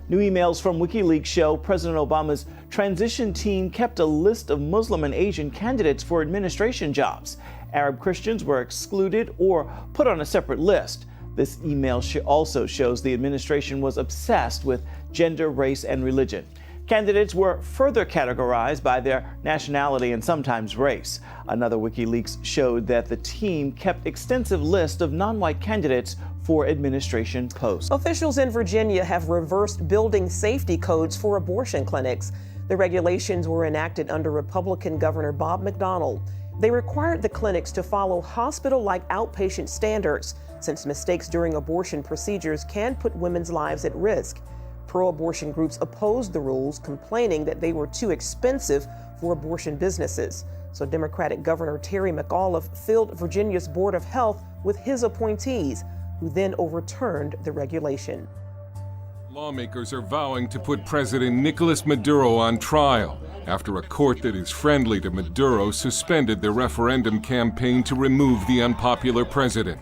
New emails from WikiLeaks show President Obama's transition team kept a list of Muslim and Asian candidates for administration jobs. Arab Christians were excluded or put on a separate list. This email also shows the administration was obsessed with gender, race, and religion. Candidates were further categorized by their nationality and sometimes race. Another WikiLeaks showed that the team kept extensive lists of non-white candidates for administration posts. Officials in Virginia have reversed building safety codes for abortion clinics. The regulations were enacted under Republican Governor Bob McDonnell. They required the clinics to follow hospital-like outpatient standards, since mistakes during abortion procedures can put women's lives at risk. Pro-abortion groups opposed the rules, complaining that they were too expensive for abortion businesses. So Democratic Governor Terry McAuliffe filled Virginia's Board of Health with his appointees, who then overturned the regulation. Lawmakers are vowing to put President Nicolas Maduro on trial after a court that is friendly to Maduro suspended the referendum campaign to remove the unpopular president.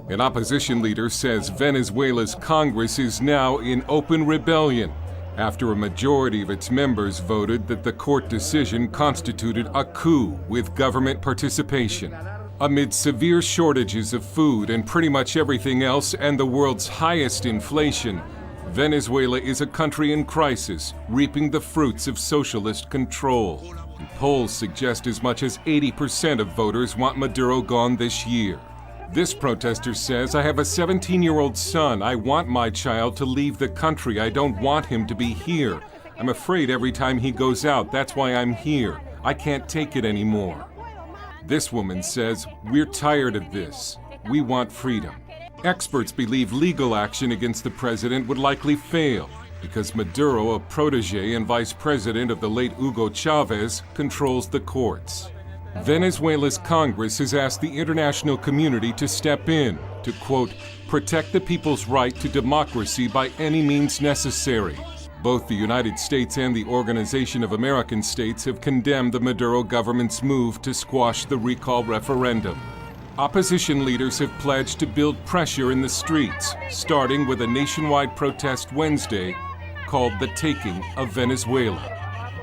An opposition leader says Venezuela's Congress is now in open rebellion after a majority of its members voted that the court decision constituted a coup with government participation. Amid severe shortages of food and pretty much everything else and the world's highest inflation, Venezuela is a country in crisis, reaping the fruits of socialist control. And polls suggest as much as 80% of voters want Maduro gone this year. This protester says, "I have a 17-year-old son. I want my child to leave the country. I don't want him to be here. I'm afraid every time he goes out. That's why I'm here. I can't take it anymore." This woman says, "We're tired of this. We want freedom." Experts believe legal action against the president would likely fail because Maduro, a protege and vice president of the late Hugo Chavez, controls the courts. Venezuela's Congress has asked the international community to step in to, quote, protect the people's right to democracy by any means necessary. Both the United States and the Organization of American States have condemned the Maduro government's move to squash the recall referendum. Opposition leaders have pledged to build pressure in the streets, starting with a nationwide protest Wednesday called The Taking of Venezuela.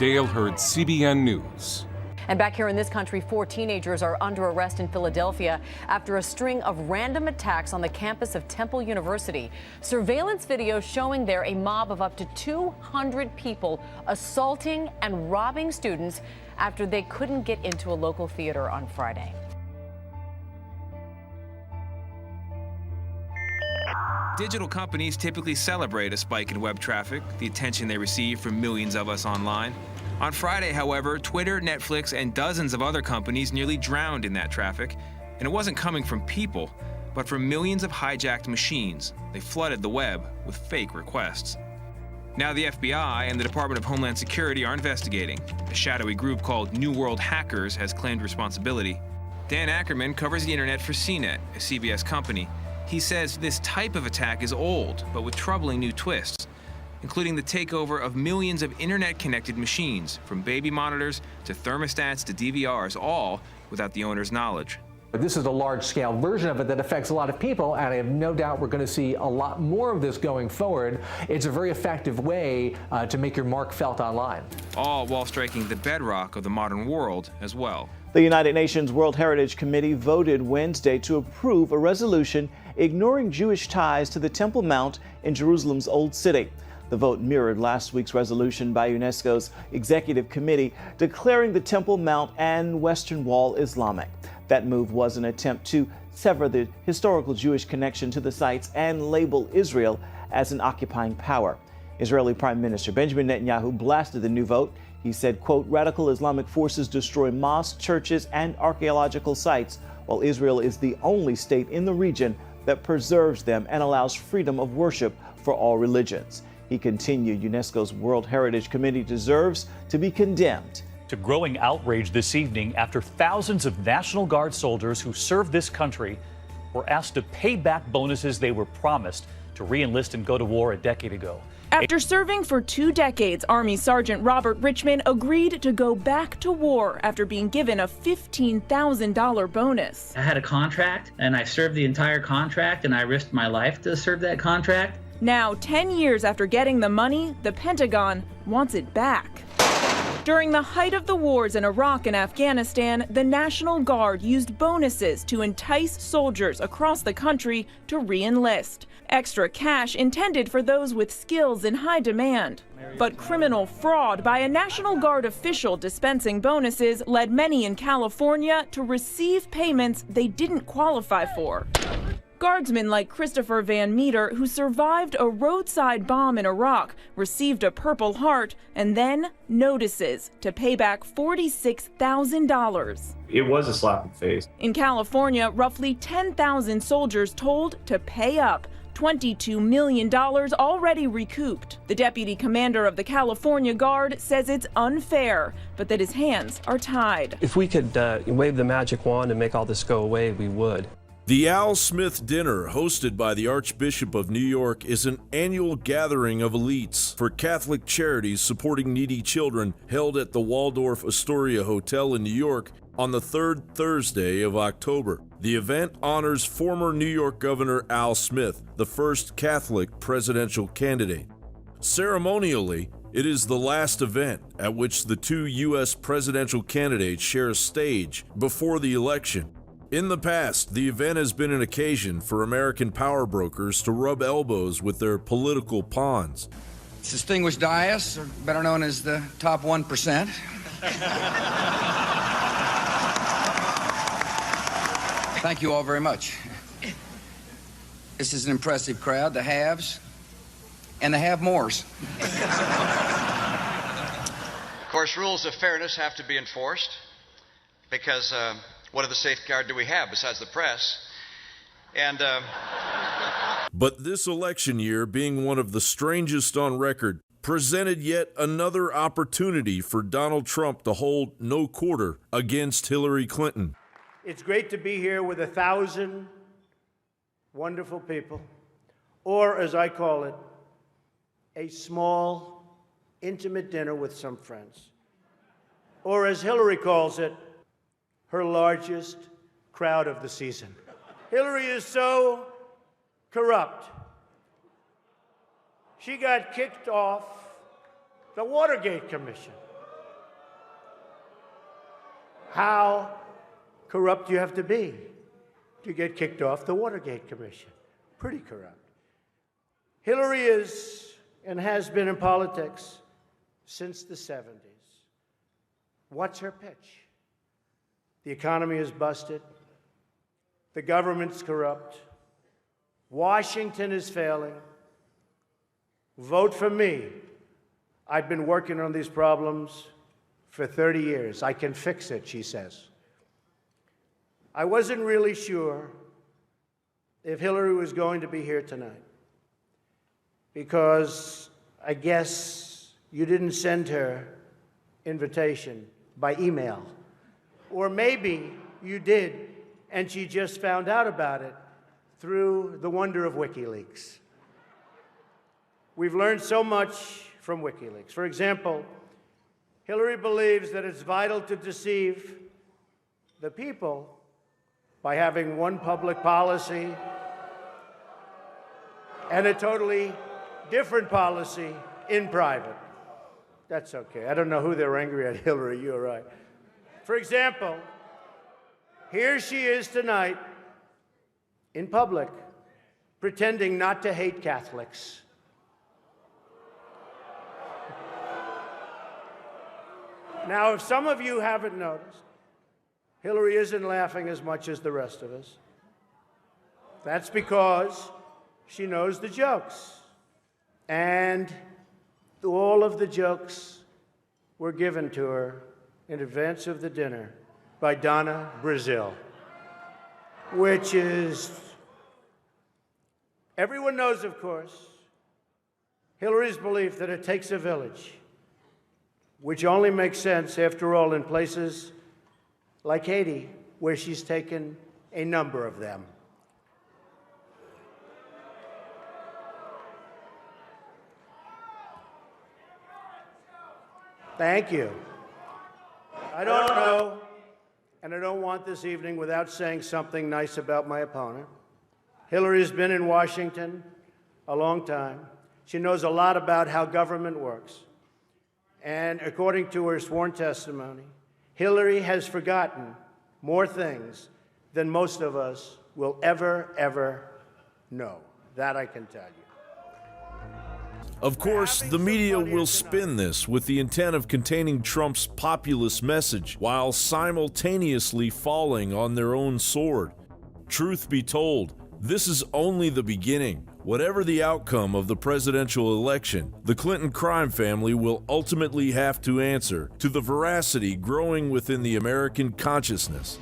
Dale Hurd, CBN News. And back here in this country, 4 teenagers are under arrest in Philadelphia after a string of random attacks on the campus of Temple University. Surveillance video showing there a mob of up to 200 people assaulting and robbing students after they couldn't get into a local theater on Friday. Digital companies typically celebrate a spike in web traffic, the attention they receive from millions of us online. On Friday, however, Twitter, Netflix, and dozens of other companies nearly drowned in that traffic. And it wasn't coming from people, but from millions of hijacked machines. They flooded the web with fake requests. Now the FBI and the Department of Homeland Security are investigating. A shadowy group called New World Hackers has claimed responsibility. Dan Ackerman covers the internet for CNET, a CBS company. He says this type of attack is old, but with troubling new twists, including the takeover of millions of internet-connected machines, from baby monitors to thermostats to DVRs, all without the owner's knowledge. This is a large-scale version of it that affects a lot of people, and I have no doubt we're going to see a lot more of this going forward. It's a very effective way to make your mark felt online. All while striking the bedrock of the modern world as well. The United Nations World Heritage Committee voted Wednesday to approve a resolution ignoring Jewish ties to the Temple Mount in Jerusalem's Old City. The vote mirrored last week's resolution by UNESCO's Executive Committee declaring the Temple Mount and Western Wall Islamic. That move was an attempt to sever the historical Jewish connection to the sites and label Israel as an occupying power. Israeli Prime Minister Benjamin Netanyahu blasted the new vote. He said, quote, radical Islamic forces destroy mosques, churches, and archaeological sites, while Israel is the only state in the region that preserves them and allows freedom of worship for all religions. He continued, UNESCO's World Heritage Committee deserves to be condemned. To growing outrage this evening after thousands of National Guard soldiers who served this country were asked to pay back bonuses they were promised to re-enlist and go to war a decade ago. After serving for 2 decades, Army Sergeant Robert Richmond agreed to go back to war after being given a $15,000 bonus. I had a contract and I served the entire contract and I risked my life to serve that contract. Now, 10 years after getting the money, the Pentagon wants it back. During the height of the wars in Iraq and Afghanistan, the National Guard used bonuses to entice soldiers across the country to re-enlist. Extra cash intended for those with skills in high demand. But criminal fraud by a National Guard official dispensing bonuses led many in California to receive payments they didn't qualify for. Guardsmen like Christopher Van Meter, who survived a roadside bomb in Iraq, received a Purple Heart and then notices to pay back $46,000. It was a slap in the face. In California, roughly 10,000 soldiers told to pay up. $22 million already recouped. The deputy commander of the California Guard says it's unfair, but that his hands are tied. If we could wave the magic wand and make all this go away, we would. The Al Smith Dinner, hosted by the Archbishop of New York, is an annual gathering of elites for Catholic charities supporting needy children held at the Waldorf Astoria Hotel in New York on the third Thursday of October. The event honors former New York Governor Al Smith, the first Catholic presidential candidate. Ceremonially, it is the last event at which the two U.S. presidential candidates share a stage before the election. In the past, the event has been an occasion for American power brokers to rub elbows with their political pawns. Distinguished dais, or better known as the top 1%. Thank you all very much. This is an impressive crowd, the haves and the have-mores. Of course, rules of fairness have to be enforced because what other safeguard do we have besides the press? But this election year, being one of the strangest on record, presented yet another opportunity for Donald Trump to hold no quarter against Hillary Clinton. It's great to be here with 1,000 wonderful people, or as I call it, a small, intimate dinner with some friends. Or as Hillary calls it, her largest crowd of the season. Hillary is so corrupt. She got kicked off the Watergate Commission. How corrupt do you have to be to get kicked off the Watergate Commission? Pretty corrupt. Hillary is and has been in politics since the 70s. What's her pitch? The economy is busted. The government's corrupt. Washington is failing. Vote for me. I've been working on these problems for 30 years. I can fix it, she says. I wasn't really sure if Hillary was going to be here tonight because I guess you didn't send her invitation by email. Or maybe you did, and she just found out about it through the wonder of WikiLeaks. We've learned so much from WikiLeaks. For example, Hillary believes that it's vital to deceive the people by having one public policy and a totally different policy in private. That's okay. I don't know who they're angry at, Hillary, you're right. For example, here she is tonight in public pretending not to hate Catholics. Now, if some of you haven't noticed, Hillary isn't laughing as much as the rest of us. That's because she knows the jokes. And all of the jokes were given to her in advance of the dinner by Donna Brazile, which is, everyone knows, of course, Hillary's belief that it takes a village, which only makes sense, after all, in places like Haiti, where she's taken a number of them. Thank you. I don't know, and I don't want this evening without saying something nice about my opponent. Hillary's been in Washington a long time. She knows a lot about how government works. And according to her sworn testimony, Hillary has forgotten more things than most of us will ever know. That I can tell you. Of course, the media will spin this with the intent of containing Trump's populist message while simultaneously falling on their own sword. Truth be told, this is only the beginning. Whatever the outcome of the presidential election, the Clinton crime family will ultimately have to answer to the veracity growing within the American consciousness.